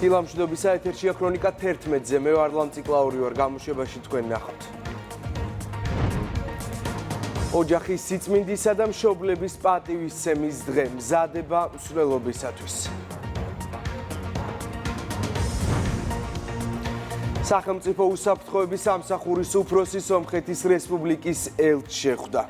დილამშვიდობისა ეთერშია ქრონიკა 11-ზე. მე ვარ ლამწიკლაური ვარ, გამოშვებაში თქვენ ნახავთ. ოჯახის სიწმინდისა და მშობლების პატივისცემის დღე მზადება მსვლელობისათვის. სახელმწიფო უსაფრთხოების სამსახურის უფროსი სომხეთის რესპუბლიკის ელჩს შეხვდა.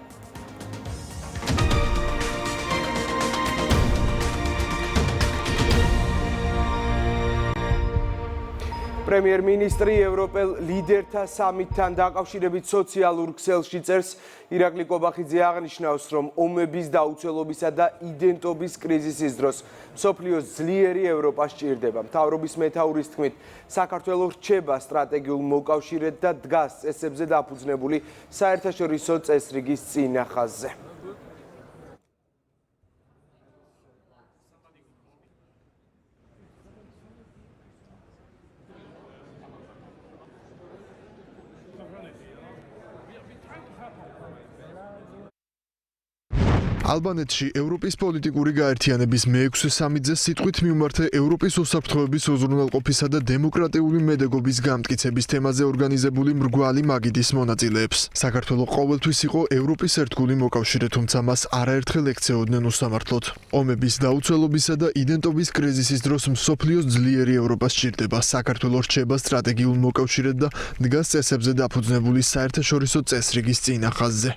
პრემიერ-მინისტრი ევროპელ ლიდერთა სამიტთან დაკავშირებით სოციალურ ქსელში წერს. ირაკლი კობახიძე აღნიშნავს, რომ ომების დაუცველობისა და იდენტობის კრიზისის დროს მსოფლიოს ძლიერი ევროპა სჭირდება. მთავრობის მეთაურის თქმით, საქართველო რჩება სტრატეგიულ მოკავშირედ და დგას წესებზე დაფუძნებული საერთაშორისო წესრიგის წინახაზზე. ალბანეთში ევროპის პოლიტიკური გაერთიანების მე-6 სამიტზე სიტყვით მიმართა ევროპის უსაფრთხოების უზრუნველყოფისა და დემოკრატიული მედეგობის გამტკიცების თემაზე ორგანიზებული მრგვალი მაგიდის მონაწილეებს. საქართველო ყოველთვის იყო ევროპის ერთგული მოკავშირე, თუმცა მას არაერთხელ ექცეოდნენ უსამართლოდ. ომების დაუცველობისა და იდენტობის კრიზისის დროს მსოფლიოს ძლიერი ევროპა სჭირდება. საქართველო რჩება სტრატეგიულ მოკავშირედ და დგას წესებზე დაფუძნებული საერთაშორისო წესრიგის წინახაზზე.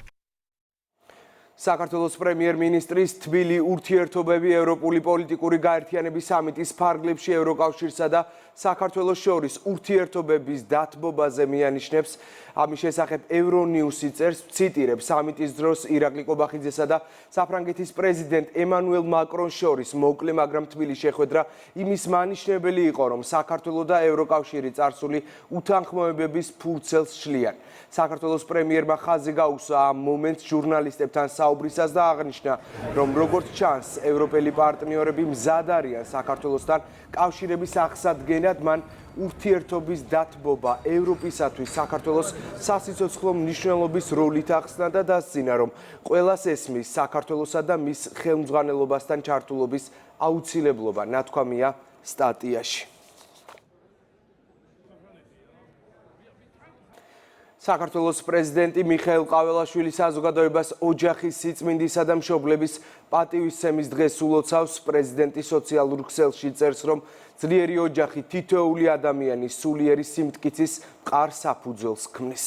საქართველოს პრემიერ-მინისტრის თბილი ურთიერთობები ევროპული პოლიტიკური გაერთიანების სამიტის ფარგლებში ევროკავშირსა და საქართველოს შორის ურთიერთობების დათბობაზე მიანიშნებს. ამის შესახებ ევრონიუსი წერს, ციტირებ, სამიტის დროს ირაკლი კობახიძესა და საფრანგეთის პრეზიდენტ ემანუელ მაკრონს შორის მოკლე, მაგრამ თბილი შეხვედრა იმის მანიშნებელი იყო, რომ საქართველო და ევროკავშირი წარსული უთანხმოებების ფურცელს შლიან. საქართველოს პრემიერმა ხაზი გაუსვა ამ მომენტს ჟურნალისტებთან საუბრისას და აღნიშნა, რომ როგორც ჩანს, ევროპელი პარტნიორები მზად არიან საქართველოსთან კავშირების აღსადგენად, მან ურთიერთობის დათბობა ევროპისათვის საქართველოს სასიცოცხლო მნიშვნელობის როლით ახსნა და დასძინა, რომ ყველას ესმის საქართველოსა და მის ხელმძღვანელობასთან ჩართულობის აუცილებლობა, ნათქვამია სტატიაში. საქართველოს პრეზიდენტი მიხეილ ყაველაშვილი საზოგადოებას ოჯახის სიწმინდისა და მშობლების პატივისცემის დღეს ულოცავს. პრეზიდენტი სოციალურ ქსელში წერს, რომ ძლიერი ოჯახი თითოეული ადამიანის სულიერი სიმტკიცის მყარ საფუძველს ქმნის.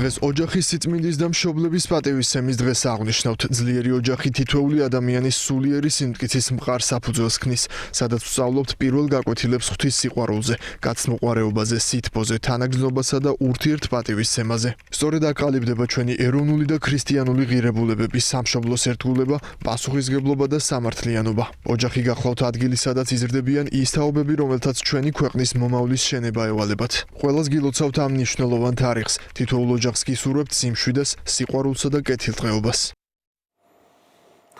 დღეს ოჯახის სიწმინდის და მშობლების პატივისცემის დღეს აღნიშნავთ. ძლიერი ოჯახი თითოეული ადამიანის სულიერი სიმტკიცის მყარ საფუძველს ქმნის, სადაც ვსწავლობთ პირველ გაკვეთილებს ღვთის სიყვარულზე, კაცმოყვარეობაზე, სითბოზე, თანაგრძნობასა და ურთიერთპატივისცემაზე. სწორედ აქ ყალიბდება ჩვენი ეროვნული და ქრისტიანული ღირებულებები, სამშობლოს ერთგულება, პასუხისგებლობა და სამართლიანობა. ოჯახი გახლავთ ადგილი, სადაც იზრდებიან ის თაობები, რომელთაც ჩვენი ქვეყნის მომავლის შენება ევალებათ. ყველას გილოცავთ ამ მნიშვნელოვან თარიღს. თითოეულ ოჯახს გისურვებთ სიმშვიდეს, სიყვარულსა და კეთილდღეობას.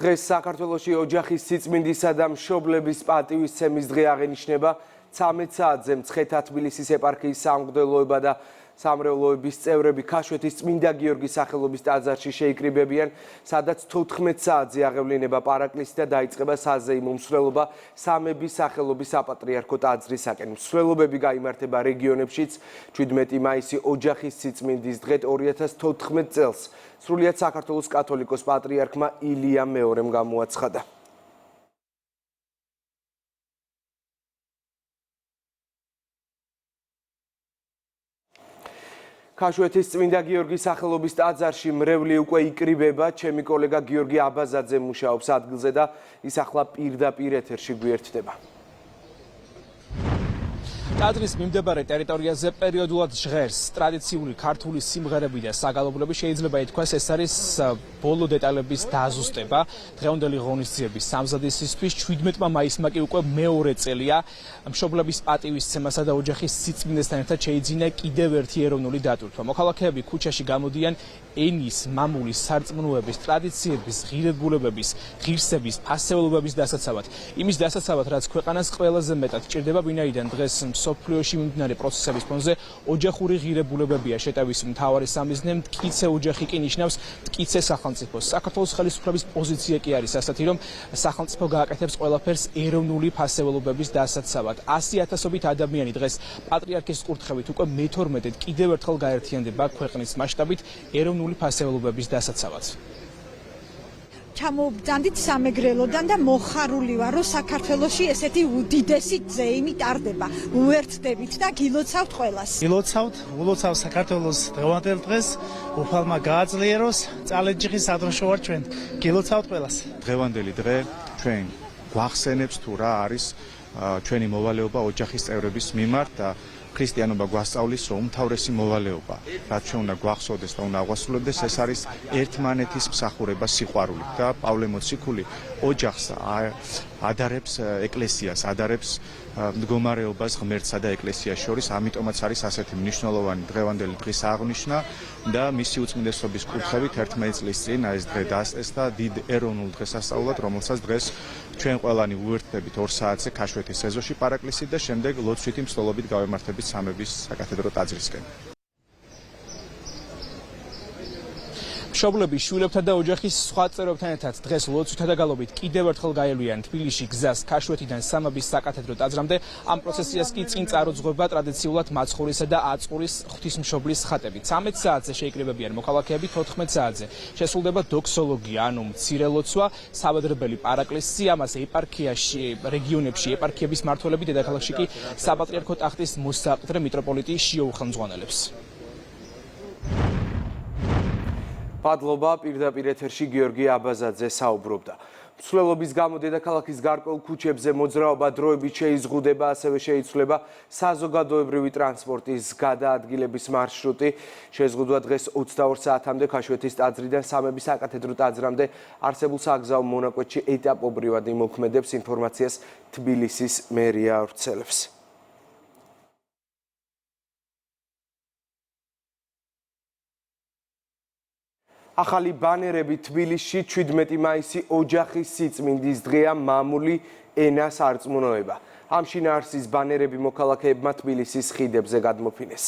დღეს საქართველოში ოჯახის სიწმინდისა და მშობლების პატივისცემის დღე აღენიშნება. 13 საათზე მცხეთა თბილისის ეპარქიის სამღვდელოება და სამრევლოების წევრები ქაშვეთის წმინდა გიორგის სახელობის ტაძარში შეიკრიბებიან, სადაც 14 საათზე აღევლინება პარაკლისი და დაიწყება საზეიმო მსვლელობა სამების სახელობის საპატრიარქო ტაძრისაკენ. მსვლელობები გაიმართება რეგიონებშიც. 17 მაისი ოჯახის სიწმინდის დღეთ 2014 წელს სრულიად საქართველოს კათოლიკოს პატრიარქმა ილია მეორემ გამოაცხადა. ქაშვეთის წმინდა გიორგის სახელობის ტაძარში მრევლი უკვე იკრიბება. ჩემი კოლეგა გიორგი აბაზაძე მუშაობს ადგილზე და ის ახლა პირდაპირ ეთერში გვერდდება. ტაძრის მიმდებარე ტერიტორიაზე პერიოდულად ჟღერს ტრადიციული ქართული სიმღერები და საგალობლები. შეიძლება ითქვას, ეს არის ბოლო დეტალების დაზუსტება. დღევანდელი ღონისძიების სამზადისისთვის 17 მაისმა კი უკვე მეორე წელია. მშობლების პატივისცემასა და ოჯახის სიწმინდესთან ერთად შეიძინა კიდევ ერთი ეროვნული დატვირთვა. მოქალაქეები ქუჩაში გამოდიან ენის, მამულის, სარწმუნოების, ტრადიციების, ღირებულებების, ღირსების, ფასეულობების დასაცავად. იმის დასაცავად, რაც ქვეყანას ყველაზე მეტად ჭირდება, ვინაიდან დღეს სოფლიოში მიმდინარე პროცესების ფონზე ოჯახური ღირებულებებია შეტევის მთავარი სამიზნე, მტკიცე ოჯახი კი ნიშნავს მტკიცე სახელმწიფოს. საქართველოს ხელისუფლების პოზიცია კი არის ასეთი, რომ სახელმწიფო გააკეთებს ყველაფერს ეროვნული ფასეულობების დასაცავად. 100,000-ობით ადამიანი დღეს პატრიარქის კურთხევით უკვე მე-12-ად კიდევ ერთხელ გაერთიანდება ქვეყნის მასშტაბით ეროვნული ფასეულობების დასაცავად. ჩამოვბრძანდით სამეგრელოდან და მოხარული ვარ, რომ საქართველოში ესეთი უდიდესი ძეიმი ტარდება. უერთდებით და გილოცავთ ყველას. ულოცავ საქართველოს დღევანდელ დღეს, უფალმა გააძლიეროს, წალენჯიხის სადროშო ვარ ჩვენ. გილოცავთ ყველას. დღევანდელი დღე ჩვენ გვახსენებს თუ რა არის ჩვენი მოვალეობა ოჯახის წევრების მიმართ და ქრისტიანობა გვასწავლის, რომ უმთავრესი მოვალეობა, რაც ჩვენ უნდა გვახსოვდეს და უნდა აღვასრულებდეს, ეს არის ერთმანეთის მსახურება სიყვარულით და პავლე მოციქული ოჯახს ადარებს ეკლესიას, ადარებს მდგომარეობას ღმერთსა და ეკლესიას შორის, ამიტომაც არის ასეთი მნიშვნელოვანი დღევანდელი დღის აღნიშვნა და მისი უწმინდესობის კურთხევით 11 წლის წინ ეს დღე დასწესდა დიდ ეროვნულ დღესასწაულად, რომელსაც დღეს ჩვენ ყველანი უერთდებით 2 საათზე ქაშვეთის ეზოში პარაკლისით და შემდეგ ლოცვითი მსვლელობით გავემართებით სამების საკათედრო ტაძრისკენ. მშობლები, შვილებთა და ოჯახის სხვა წევრებთან ერთად დღეს ლოცვითა და გალობით კიდევ ერთხელ გაელვიან თბილისში გზას ქაშვეთიდან სამების საკათედრო ტაძრამდე. ამ პროცესიას კი წინ წარუძღვება ტრადიციულად მაცხოვრისა და აწყურის ღვთისმშობლის ხატები. 13 საათზე შეიკრიბებიან მოქალაქეები, 14 საათზე შესრულდება დოქსოლოგია, ანუ მცირე ლოცვა, საბედრებელი პარაკლისი, ამას ეპარქიაში, რეგიონებში ეპარქიების მმართველები, დედაქალაქში კი საპატრიარქო ტახტის მოსაყდრე მიტროპოლიტი შეუხელმძღვანელებს. მადლობა, პირდაპირ ეთერში გიორგი აბაზაძე საუბრობდა. მსვლელობის გამო დედაქალაქის გარკვეულ ქუჩებზე მოძრაობა დროებით შეიზღუდება, ასევე შეიცვლება საზოგადოებრივი ტრანსპორტის გადაადგილების მარშრუტი. შეზღუდვა დღეს 22 საათამდე ქაშვეთის ტაძრიდან სამების საკათედრო ტაძრამდე არსებულ საგზაო მონაკვეთში ეტაპობრივად იმოქმედებს, ინფორმაციას თბილისის მერია ავრცელებს. ახალი ბანერები თბილისში 17 მაისი ოჯახის სიწმინდის დღეა მამული ენას არწმუნოება. ამ შინაარსის ბანერები მოქალაქეებმა თბილისის ხიდებზე გადმოფინეს.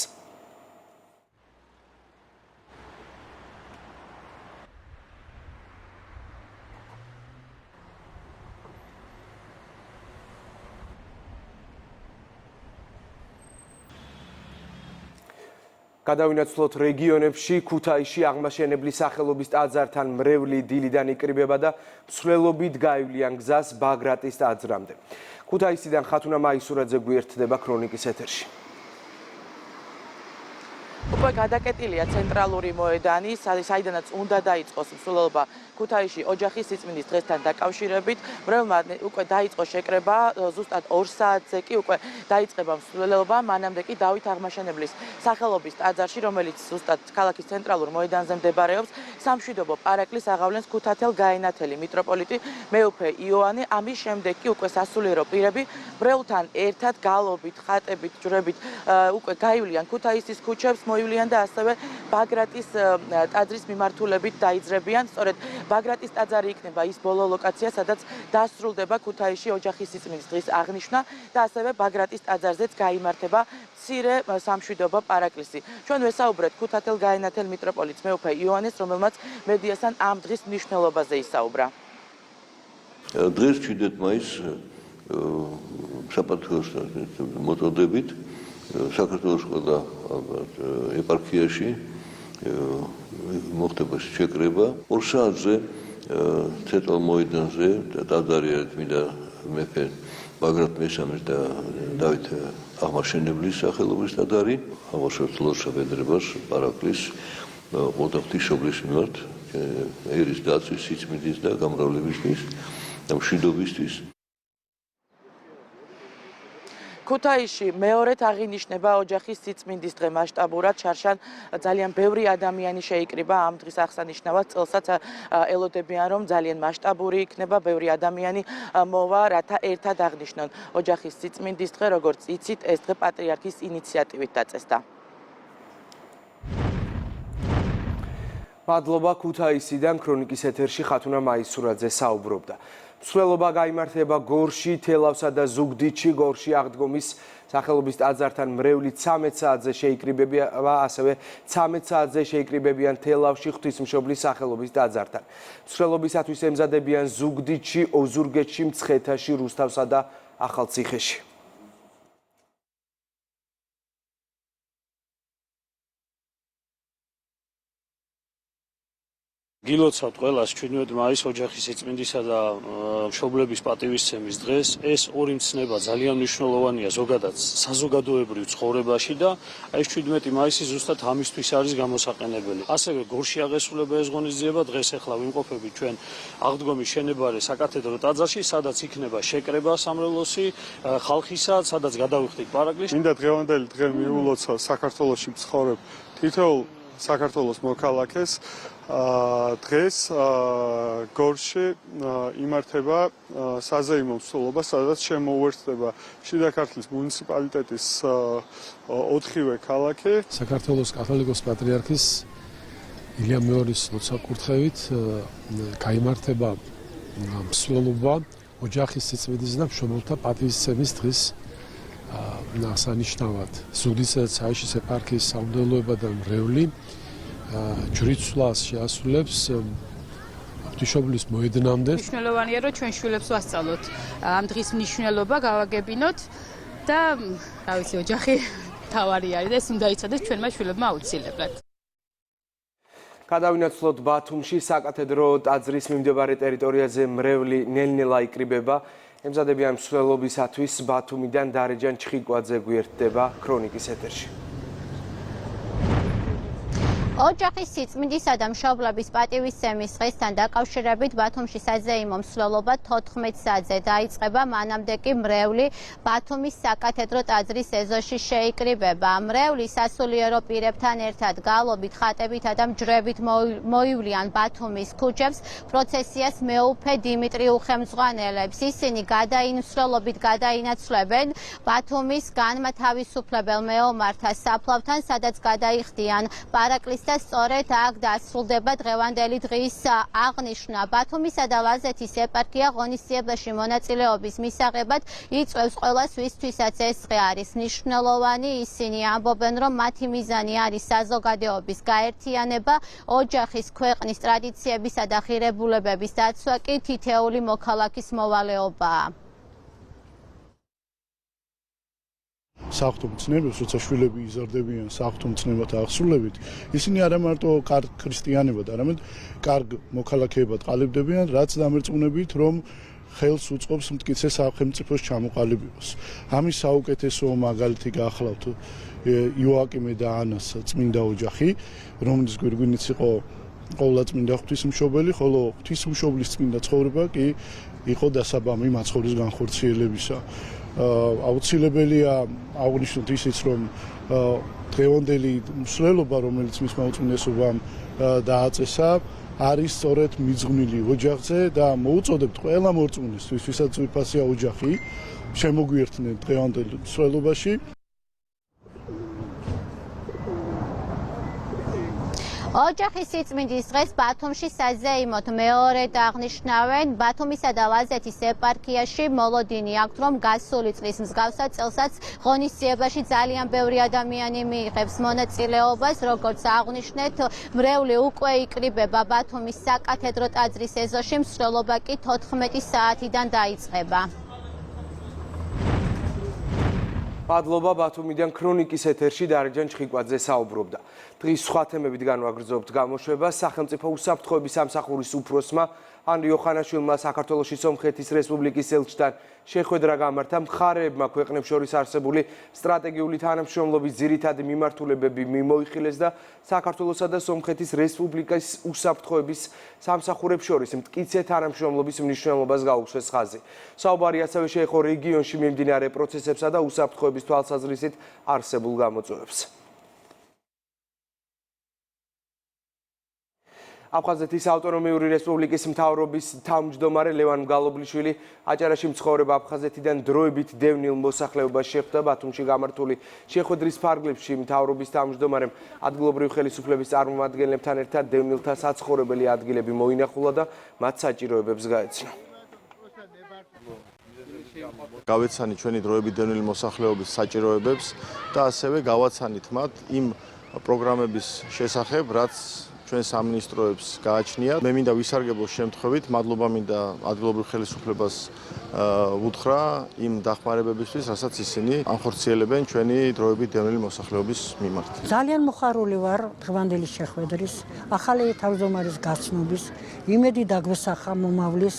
გადავინაცვლოთ რეგიონებში, ქუთაისში აღმაშენებლის სახელობის ტაძართან მრევლი დილიდან იკრიბება და მსვლელობით გაივლიან გზას ბაგრატის ტაძრამდე. ქუთაისიდან ხათუნა მაისურაძე გვიერთდება ქრონიკის ეთერში. უკვე გადაკეტილია ცენტრალური მოედანი, საიდანაც უნდა დაიწყოს მსვლელობა ქუთაისში ოჯახის სიწმინდის დღესთან დაკავშირებით. მრევლმა უკვე დაიწყო შეკრება, ზუსტად 2 საათზე კი უკვე დაიწყება მსვლელობა, მანამდე კი დავით აღმაშენებლის სახელობის ტაძარში, რომელიც ზუსტად ქალაქის ცენტრალურ მოედანზე მდებარეობს, სამშვიდობო პარაკლის აღავლენს ქუთათელ გაენათელი მიტროპოლიტი მეუფე იოანე. ამის შემდეგ კი უკვე სასულიერო პირები მრევლთან ერთად გალობით, ხატებით, ჯვრებით უკვე გაივლიან ქუთაისის ქუჩებს, მოივლიან და ასევე ბაგრატის ტაძრის მიმართულებით დაიძრებიან. სწორედ ბაგრატის ტაძარი იქნება ის ბოლო ლოკაცია, სადაც დასრულდება ქუთაისში ოჯახის სიწმინდის დღის აღნიშვნა და ასევე ბაგრატის ტაძარზეც გაიმართება მცირე სამშვიდობო პარაკლისი. ჩვენ ვესაუბრეთ ქუთათელ გაენათელ მიტროპოლიტს მეუფე იოანეს, რომელმაც მედიასთან ამ დღის მნიშვნელობაზე ისაუბრა. დღეს 17 მაისს საპატრიარქოს მოწოდებით საქართველოს ყველა ეპარქიაში მოხდება შეკრება. 2 საათზე ცენტრალურ მოედანზე ტაძარი წმინდა მეფე ბაგრატ მესამეს და დავით აღმაშენებლის სახელობის ტაძარი აღნიშნავს საბედრებას პარაკლის ღვთისმშობლის მიმართ ერის დაცვის, სიწმინდის და გამრავლებისთვის და მშვიდობისთვის. ქუთაისში მეორედ აღინიშნება ოჯახის სიწმინდის დღე მასშტაბურად. შარშან ძალიან ბევრი ადამიანი შეიკრიბა ამ დღის აღსანიშნავად. წელსაც ელოდებიან, რომ ძალიან მასშტაბური იქნება, ბევრი ადამიანი მოვა, რათა ერთად აღნიშნონ ოჯახის სიწმინდის დღე, როგორც იცით, ეს დღე პატრიარქის ინიციატივით დაწესდა. მადლობა, ქუთაისიდან ქრონიკის ეთერში ხათუნა მაისურაძე საუბრობდა. მსვლელობა გაიმართება გორში, თელავსა და ზუგდიდში. გორში აღდგომის სახელობის ტაძართან მრევლი 13 საათზე შეიკრიბებია, ასევე 13 საათზე შეიკრიბებიან თელავში ღვთისმშობლის სახელობის ტაძართან. მსვლელობისათვის ემზადებიან ზუგდიდში, ოზურგეთში, მცხეთაში, რუსთავსა და ახალციხეში. გილოცავთ ყველას 17 მაისს ოჯახის სიწმინდისა და მშობლების პატივისცემის დღეს. ეს ორი მცნება ძალიან მნიშვნელოვანია ზოგადად საზოგადოებრივ ცხოვრებაში და ეს 17 მაისი ზუსტად ამისთვის არის გამოსაყენებელი. ასევე გორში აღესრულება ეს ღონისძიება. დღეს ახლა ვიმყოფებით ჩვენ აღდგომის შენებარე საკათედრო ტაძარში, სადაც იქნება შეკრება სამრევლოსი ხალხისა, სადაც გადავიხდით პარაკლისს. მინდა დღევანდელი დღე მიულოცა საქართველოში მცხოვრებ თითოეულ საქართველოს მოქალაქეს. დღეს გორში იმართება საზეიმო მსვლელობა, სადაც შემოუერთდება შიდა ქართლის მუნიციპალიტეტის 4-ვე ქალაქი. საქართველოს კათოლიკოს პატრიარქის ილია მეორის ლოცვა-კურთხევით გაიმართება მსვლელობა ოჯახის სიწმინდის და მშობელთა პატივისცემის დღის აღსანიშნავად. ზუგდიდისა და ცაიშის ეპარქიის სამღვდელოება და მრევლი ჯვრიცვლას შეასრულებს ღვთისმშობლის მოედნამდე. მნიშვნელოვანია, რომ ჩვენ შვილებს ვასწავლოთ ამ დღის მნიშვნელობა, გავაგებინოთ და რა ვიცი, ოჯახი თავარი არის და ეს უნდა იცოდეს ჩვენმა შვილებმა აუცილებლად. გადავინაცვლოთ ბათუმში საკათედრო ტაძრის მიმდებარე ტერიტორიაზე მრევლი ნელ-ნელა იკრიბება. ემზადებიან მსვლელობისათვის. ბათუმიდან დარეჯან ჩხიკვაძე გვერდდება ქრონიკის ეთერში. ოჯახის სიწმინდისა და მშობლების პატივისცემის დღესთან დაკავშირებით ბათუმში საზეიმო მსვლელობა 14 საათზე დაიწყება. მანამდე კი მრევლი ბათუმის საკათედრო ტაძრის ეზოში შეიკრიბება. მრევლი სასულიერო პირებთან ერთად გალობით, ხატებითა და მჯვრებით მოივლიან ბათუმის ქუჩებს. პროცესიას მეუფე დიმიტრი უხემძღვანელებს. ისინი მსვლელობით გადაინაცვლებენ ბათუმის განმათავისუფლებელ მეომართა საფლავთან, სადაც გადაიხდიან პარაკლისს და სწორედ აქ დასრულდება დღევანდელი დღის აღნიშვნა. ბათუმისა და ლაზეთის ეპარქია ღონისძიებაში მონაწილეობის მისაღებად იწვევს ყველას, ვისთვისაც ეს დღე არის მნიშვნელოვანი. ისინი ამბობენ, რომ მათი მიზანი არის საზოგადოების გაერთიანება, ოჯახის, ქვეყნის ტრადიციებისა და ღირებულებების დაცვა კი თითეული მოქალაქის მოვალეობაა. საღვთო მცნებებს, როცა შვილები იზარდებიან საღვთო მცნებათა აღსრულებით, ისინი არა მარტო კარგ ქრისტიანებად, არამედ კარგ მოქალაქეებად ყალიბდებიან, რაც დამერწმუნებით, რომ ხელს უწყობს მტკიცე სახელმწიფოს ჩამოყალიბებას. ამის საუკეთესო მაგალითი გაახლავთ იოაკიმე და ანას წმინდა ოჯახი, რომლის გვირგვინიც იყო ყოვლადწმინდა ღვთისმშობელი, ხოლო ღვთისმშობლის წმინდა ცხოვრება კი იყო დასაბამი მაცხოვრის განხორციელებისა. აუცილებელია აღნიშნოთ ისიც, რომ დღევანდელი მსვლელობა, რომელიც მისმა უწმინდესობამ დააწესა, არის სწორედ მიძღვნილი ოჯახზე და მოუწოდებთ ყველა მორწმუნეს, ვისაც ძვირფასია ოჯახი, შემოგვიერთდნენ დღევანდელ მსვლელობაში. ოჯახის სიწმინდის დღეს ბათუმში საზეიმოდ მეორედ აღნიშნავენ. ბათუმისა და ლაზეთის ეპარქიაში მოლოდინი აქვთ, რომ გასული წლის მსგავსად წელსაც ღონისძიებაში ძალიან ბევრი ადამიანი მიიღებს მონაწილეობას. როგორც აღნიშნეთ, მრევლი უკვე იკრიბება ბათუმის საკათედრო ტაძრის ეზოში, მსვლელობა კი 14 საათიდან დაიწყება. მადლობა. ბათუმიდან ქრონიკის ეთერში დარეჯან ჩხიკვაძე საუბრობდა. დღის სხვა თემებით განვაგრძობთ გამოშვებას. სახელმწიფო უსაფრთხოების სამსახურის უფროსმა ანრი ოხანაშვილმა საქართველოში სომხეთის რესპუბლიკის ელჩთან შეხვედრა გამართა. მხარეებმა ქვეყნებს შორის არსებული სტრატეგიული თანამშრომლობის ძირითადი მიმართულებები მიმოიხილეს და საქართველოსა და სომხეთის რესპუბლიკის უსაფრთხოების სამსახურებს შორის მტკიცე თანამშრომლობის მნიშვნელობას გაუშვეს ხაზი. საუბარი ასევე შეეხო რეგიონში მიმდინარე პროცესებსა და უსაფრთხოების თვალსაზრისით არსებულ გამოწვევებს. აფხაზეთის ავტონომიური რესპუბლიკის მთავრობის თავმჯდომარე ლევან მგალობლიშვილი აჭარაში მცხოვრებ აფხაზეთიდან დროებით დევნილ მოსახლეობას შეხვდა. ბათუმში გამართული შეხვედრის ფარგლებში მთავრობის თავმჯდომარემ ადგილობრივი ხელისუფლების წარმომადგენლებთან ერთად დევნილთა საცხოვრებელი ადგილები მოინახულა და მათ საჭიროებებს გაეცნო. გავეცანი ჩვენი დროებით დევნილი მოსახლეობის საჭიროებებს და ასევე გავაცანით მათ იმ პროგრამების შესახებ, რაც ჩვენ სამინისტროებს გააჩნიათ. მე მინდა ვისარგებლო შემთხვევით, მადლობა მინდა ადგილობრივ ხელისუფლებას უთხრა იმ დახმარებებისთვის, რასაც ისინი ანხორციელებენ ჩვენი დროებით დევნილი მოსახლეობის მიმართ. ძალიან მოხარული ვარ დღევანდელი შეხვედრის, ახალი თავმჯდომარის გაცნობის, იმედი დაგვესახა მომავლის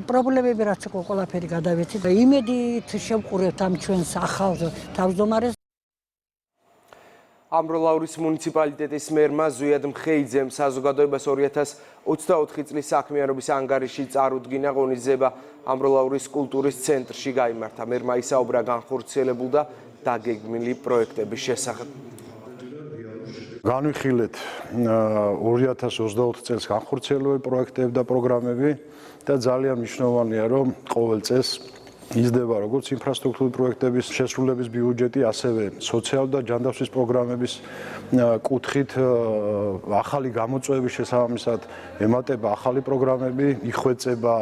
პრობლემები რაც იყო ყველაფერი გადავეცით და იმედით შევყურებთ ამ ჩვენს ახალ თავმჯდომარეს. ამბროლაურის მუნიციპალიტეტის მერმა ზვიად მხეიძემ საზოგადოებას 2024 წლის საქმიანობის ანგარიში წარუდგინა ღონისძიება ამბროლაურის კულტურის ცენტრში გაიმართა. მერმა ისაუბრა განხორციელებულ და დაგეგმილი პროექტების შესახებ. განვიხილეთ 2024 წელს განხორციელებული პროექტები და პროგრამები და ძალიან მნიშვნელოვანია, რომ ყოველ წელს იზრდება როგორც ინფრასტრუქტურული პროექტების შესრულების ბიუჯეტი, ასევე სოციალური და ჯანდაცვის პროგრამების კუთხით ახალი გამოწვევების შესაბამისად ემატება ახალი პროგრამები, იხვეწება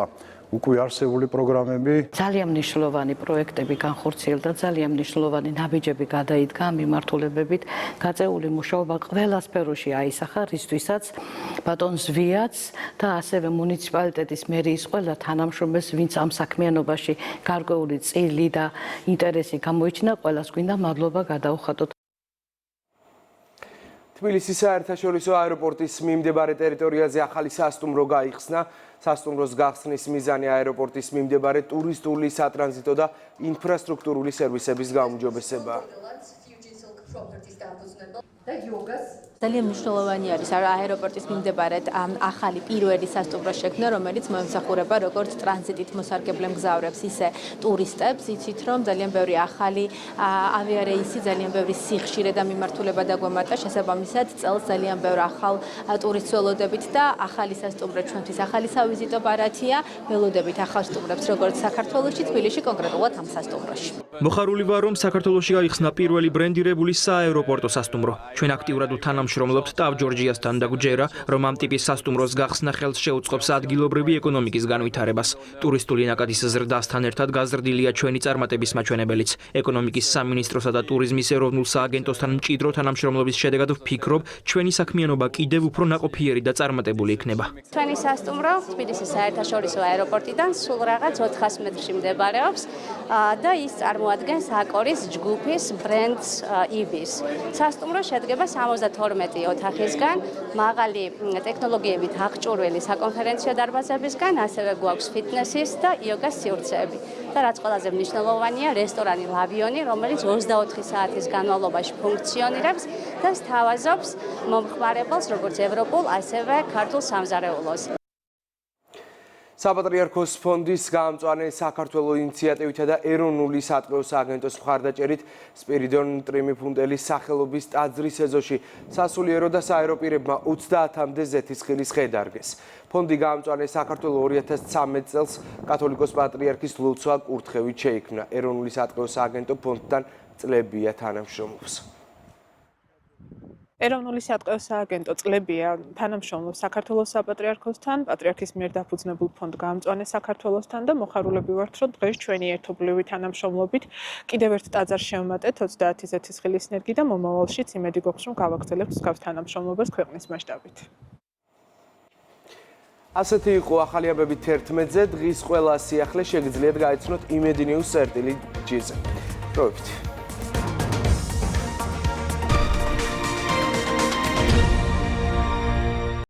უკვე არსებული პროგრამები. ძალიან მნიშვნელოვანი პროექტები განხორციელდა, ძალიან მნიშვნელოვანი ნაბიჯები გადაიდგა მიმართულებებით, გაწეული მუშაობა ყველა სფეროში აისახა, რისთვისაც ბატონ ზვიაც და ასევე მუნიციპალიტეტის მერიის ყველა თანამშრომელს, ვინც ამ საქმიანობაში გარკვეული წილი და ინტერესი გამოიჩინა, ყველას გვინდა მადლობა გადაუხადოთ. თბილისის საერთაშორისო აეროპორტის მიმდებარე ტერიტორიაზე ახალი სასტუმრო გაიხსნა. სასტუმროს გახსნის მიზანი აეროპორტის მიმდებარე ტურისტული, სატრანზიტო და ინფრასტრუქტურული სერვისების გაუმჯობესებაა. ძალიან მნიშვნელოვანი არის აეროპორტის მიმდებარედ ახალი პირველი სასტუმრო შექმნა, რომელიც მოემსახურება როგორც ტრანზიტით მოსარგებლე მგზავრებს, ისე ტურისტებს. იცით, რომ ძალიან ბევრი ახალი ავიარეისი, ძალიან ბევრი სიხშირე და მიმართულება დაგვემატა, შესაბამისად წელს ძალიან ბევრ ახალ ტურისტს ველოდებით და ახალი სასტუმრო ჩვენთვის ახალი სავიზიტო ბარათია. ველოდებით ახალ სტუმრებს როგორც საქართველოში, თბილისში, კონკრეტულად ამ სასტუმროში. მოხარული ვარ, რომ საქართველოში გაიხსნა პირველი ბრენდირებული სააეროპორტო სასტუმრო. ჩვენ აქტიურად უთანამშრომლობთ TAV Georgiasთან და გვჯერა, რომ ამ ტიპის სასტუმროს გახსნა ხელს შეუწყობს ადგილობრივი ეკონომიკის განვითარებას. ტურისტული ნაკადის ზრდასთან ერთად გაზრდილია ჩვენი წარმატების მაჩვენებელიც. ეკონომიკის სამინისტროსა და ტურიზმის ეროვნულ სააგენტოსთან მჭიდრო თანამშრომლობის შედეგად ვფიქრობ, ჩვენი საქმიანობა კიდევ უფრო ნაყოფიერი და წარმატებული იქნება. ჩვენი სასტუმრო თბილისის საერთაშორისო აეროპორტიდან სულ რაღაც 400 მეტრში მდებარეობს და ის წარმოადგენს აკორის ჯგუფის ბრენდს იბის. სასტუმრო შედგება 72 ოთახისგან, მაღალი ტექნოლოგიებით აღჭურვილი საკონფერენციო დარბაზებისგან, ასევე გვაქვს ფიტნესის და იოგას სივრცეები. და რაც ყველაზე მნიშვნელოვანია, რესტორანი ლავიონი, რომელიც 24 საათის განმავლობაში ფუნქციონირებს და სთავაზობს მომხმარებელს როგორც ევროპულ, ასევე ქართულ სამზარეულოს. საპატრიარქოს ფონდის გაამწვანე საქართველოს ინიციატივითა და ეროვნული სატყეო სააგენტოს მხარდაჭერით სპირიდონ ტრიმიფუნტელის სახელობის ტაძრის ეზოში სასულიერო და საეროპირებმა 30-მდე ზეთისხილის ხე დარგეს. ფონდი გაამწვანე საქართველოს 2013 წელს კათოლიკოს პატრიარქის ლოცვა კურთხევით შეიქმნა. ეროვნული სატყეო სააგენტო ფონდთან წლებია თანამშრომლობს. ეროვნული სატყეო სააგენტო წლებია თანამშრომლობს საქართველოს საპატრიარქოსთან, პატრიარქის მიერ დაფუძნებულ ფონდ გაამწვანე საქართველოსთან და მოხარულები ვართ, რომ დღეს ჩვენი ერთობლივი თანამშრომლობით კიდევ ერთ ტაძარს შევმატეთ 30 ზეთისხილის ნერგი და მომავალშიც იმედი გვაქვს, რომ გავაგრძელებთ მსგავს თანამშრომლობას ქვეყნის მასშტაბით. ასეთი იყო ახალი ამბები 11-ზე. დღის ყველა სიახლე შეგიძლიათ გაიცნოთ იმედი ნიუს წერტილი ჯირზე. პროევით.